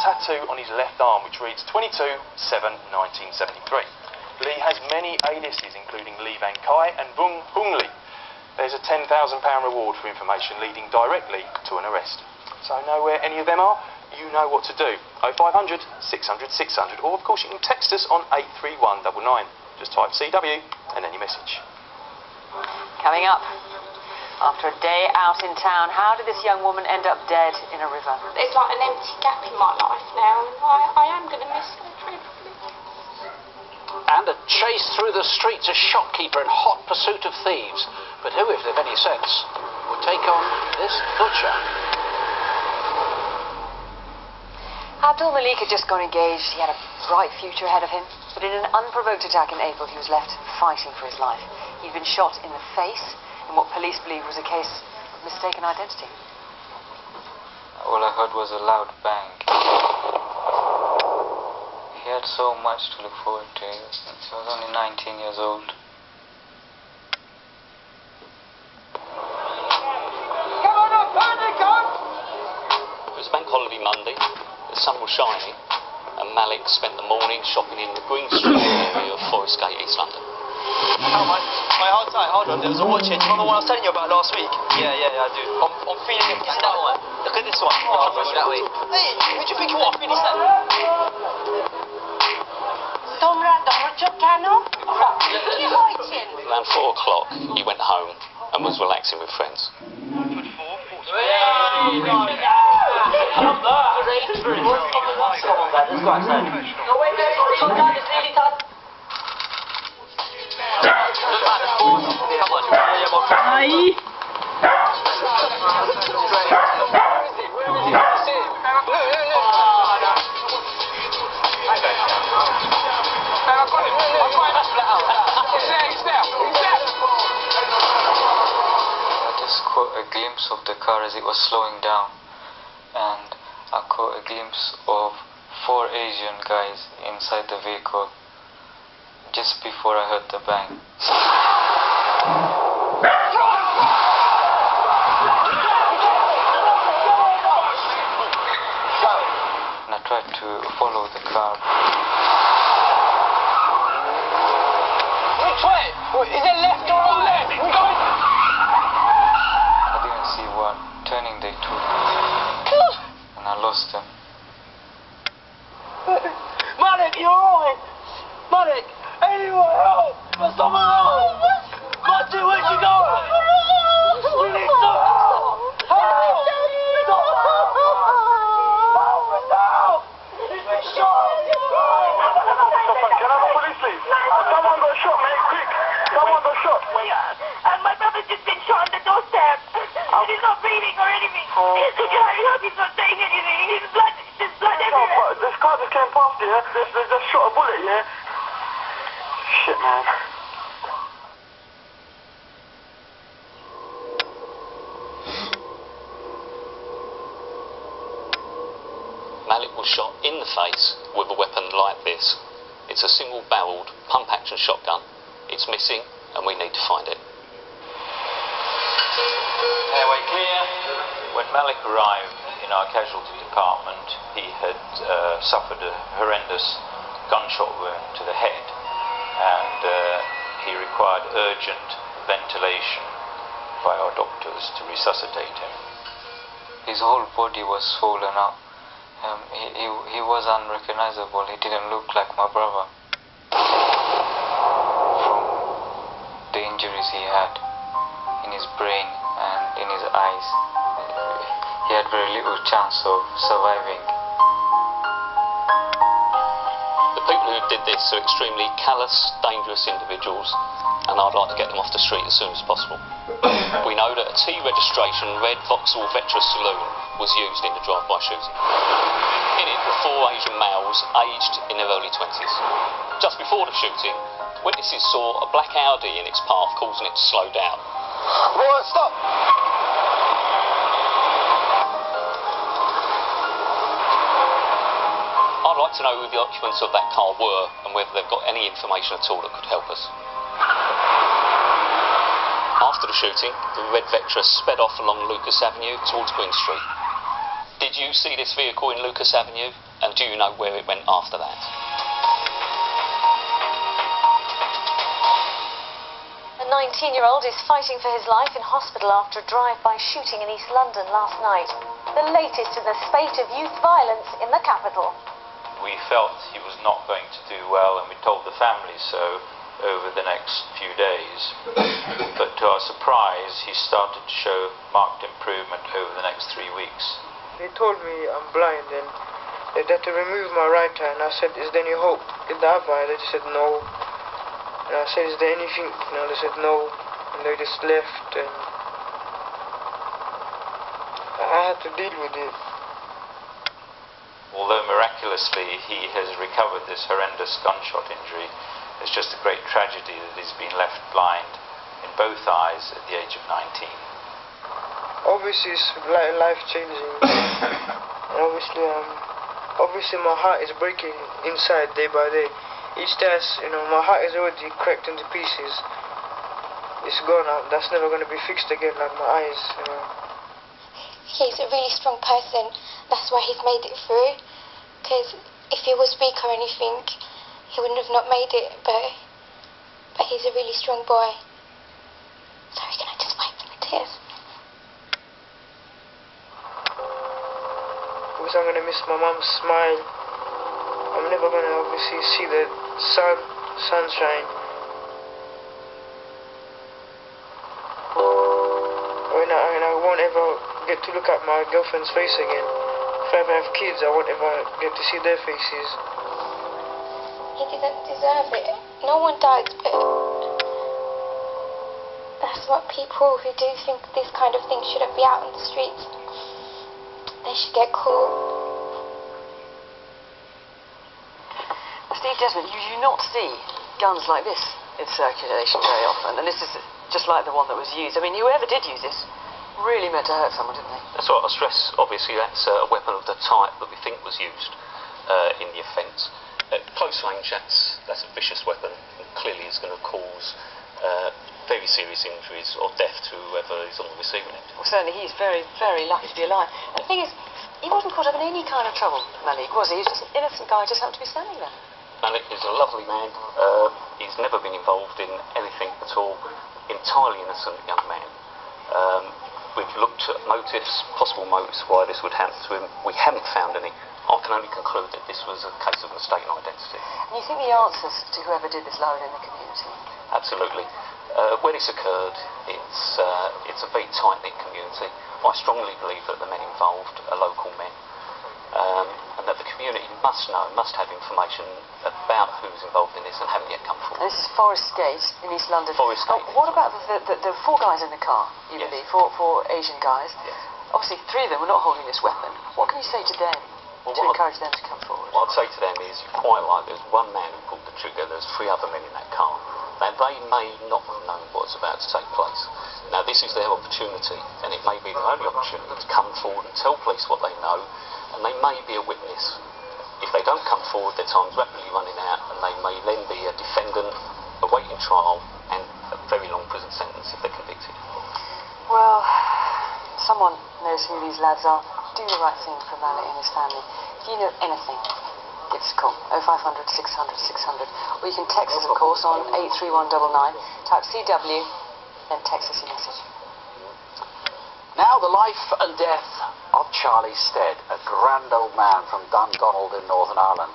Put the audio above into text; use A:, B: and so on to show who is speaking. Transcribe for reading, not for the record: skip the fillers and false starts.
A: tattoo on his left arm which reads 22/7/1973. Lee has many aliases including Lee Van Kai and Vung Hung Lee. There's a £10,000 reward for information leading directly to an arrest. So know where any of them are? You know what to do. 0500 600 600, or of course you can text us on 83199. Just type CW and then your message.
B: Coming up, after a day out in town, how did this young woman end up dead in a river?
C: There's like an empty gap in my life now, and I am going to miss her dreadfully.
D: And a chase through the streets, a shopkeeper in hot pursuit of thieves. But who, if they've any sense, would take on this butcher?
B: Abdul Malik had just got engaged. He had a bright future ahead of him. But in an unprovoked attack in April, he was left fighting for his life. He'd been shot in the face in what police believe was a case of mistaken identity.
E: All I heard was a loud bang. He had so much to look forward to. He was only 19 years old.
F: It was Bank Holiday Monday, the sun was shining, and Malik spent the morning shopping in the Green Street area of Forest Gate, East London.
G: Oh, mate, hold tight, hold on, there was a watch here. Do you remember the one I was telling you about last week? Yeah, I do. I'm feeling it. It's that one. Look at this one. Oh, that way. Hey, who do you think you are? Finish that.
F: Around 4 o'clock, he went home and was relaxing with friends.
E: Caught a glimpse of the car as it was slowing down, and I caught a glimpse of 4 Asian guys inside the vehicle just before I heard the bang. And I tried to follow the car.
G: Which way? Is it left or right? We're going.
E: See what turning they took, and I lost them.
G: Malik, you're alright! Malik, anyone help! There's someone else! Marty, where'd you go? We need some help! Help! Help us out! He's been shot! Can I have a police, please? Someone got shot, mate, quick! Someone got shot!
C: And my brother's just been shot on the doorstep. He's not breathing or anything. Can I help? He's not saying anything. There's blood everywhere.
G: This car just came past here. There's just shot a bullet, yeah? Shit, man.
F: Malik was shot in the face with a weapon like this. It's a single-barreled pump-action shotgun. It's missing, and we need to find it.
H: Airway clear. When Malik arrived in our casualty department, he had suffered a horrendous gunshot wound to the head, and he required urgent ventilation by our doctors to resuscitate him.
E: His whole body was swollen up. He was unrecognizable. He didn't look like my brother. From the injuries he had in his brain and in his eyes, he had very little chance of surviving.
F: The people who did this are extremely callous, dangerous individuals, and I'd like to get them off the street as soon as possible. We know that a T registration red Vauxhall Vectra saloon was used in the drive-by shooting. In it were 4 Asian males aged in their early 20s. Just before the shooting, witnesses saw a black Audi in its path, causing it to slow down.
G: Right, stop!
F: I'd like to know who the occupants of that car were and whether they've got any information at all that could help us. After the shooting, the red Vectra sped off along Lucas Avenue towards Green Street. Did you see this vehicle in Lucas Avenue? And do you know where it went after that?
I: A 19-year-old is fighting for his life in hospital after a drive-by shooting in East London last night. The latest in the spate of youth violence in the capital.
H: We felt he was not going to do well, and we told the family so over the next few days. But to our surprise, he started to show marked improvement over the next 3 weeks.
G: They told me I'm blind and they had to remove my right eye, and I said, is there any hope in that eye? They just said no. And I said, is there anything? They said no. And they just left, and I had to deal with it.
H: Although miraculously he has recovered this horrendous gunshot injury, it's just a great tragedy that he's been left blind in both eyes at the age of 19.
G: Obviously it's life-changing. And obviously my heart is breaking inside day by day. Each day, my heart is already cracked into pieces. It's gone out. That's never going to be fixed again, like my eyes.
J: He's a really strong person. That's why he's made it through. Because if he was weak or anything, he wouldn't have not made it. But he's a really strong boy. Sorry, can I just wipe my tears?
G: Because I'm going to miss my mum's smile. I'm never going to obviously see the sunshine. And I won't ever get to look at my girlfriend's face again. If I ever have kids, I won't ever get to see their faces.
J: He didn't deserve it. No one died, but that's what people who do think this kind of thing shouldn't be out on the streets. They should get caught.
B: Steve Desmond, you do not see guns like this in circulation very often, and this is just like the one that was used. I mean, whoever did use this really meant to hurt someone, didn't they?
F: That's right. I stress, obviously, that's a weapon of the type that we think was used in the offence. At close range, that's a vicious weapon, and clearly is going to cause very serious injuries or death to whoever is on the receiving end.
B: Well, certainly he's very, very lucky to be alive. And the thing is, he wasn't caught up in any kind of trouble, Malik, was he? He was just an innocent guy, just happened to be standing there.
F: Malik is a lovely man. He's never been involved in anything at all. Entirely innocent young man. We've looked at motives, possible motives why this would happen to him. We haven't found any. I can only conclude that this was a case of mistaken identity.
B: And you think the answers to whoever did this lie in the community?
F: Absolutely. Where this occurred, it's a very tight-knit community. I strongly believe that the men involved are local men. And that the community must have information about who's involved in this and haven't yet come forward.
B: And this is Forest Gate in East London.
F: Forest Gate.
B: What about the 4 guys in the car, you
F: Yes.
B: believe, 4 Asian guys?
F: Yes.
B: Obviously 3 of them were not holding this weapon. What can you say to them to encourage them to come forward?
F: What I'd say to them is, you're quite right, there's one man who pulled the trigger, there's 3 other men in that car. Now, they may not have known what's about to take place. Now, this is their opportunity, and it may be their only opportunity to come forward and tell police what they know, and they may be a witness. If they don't come forward, their time's rapidly running out, and they may then be a defendant, awaiting trial, and a very long prison sentence if they're convicted.
B: Well, someone knows who these lads are. Do the right thing for Malik and his family. If you know anything, give us a call. 0500 600 600. Or you can text us, of course, on 83199. Type CW, then text us your message.
D: Now the life and death of Charlie Stead, a grand old man from Dundonald in Northern Ireland.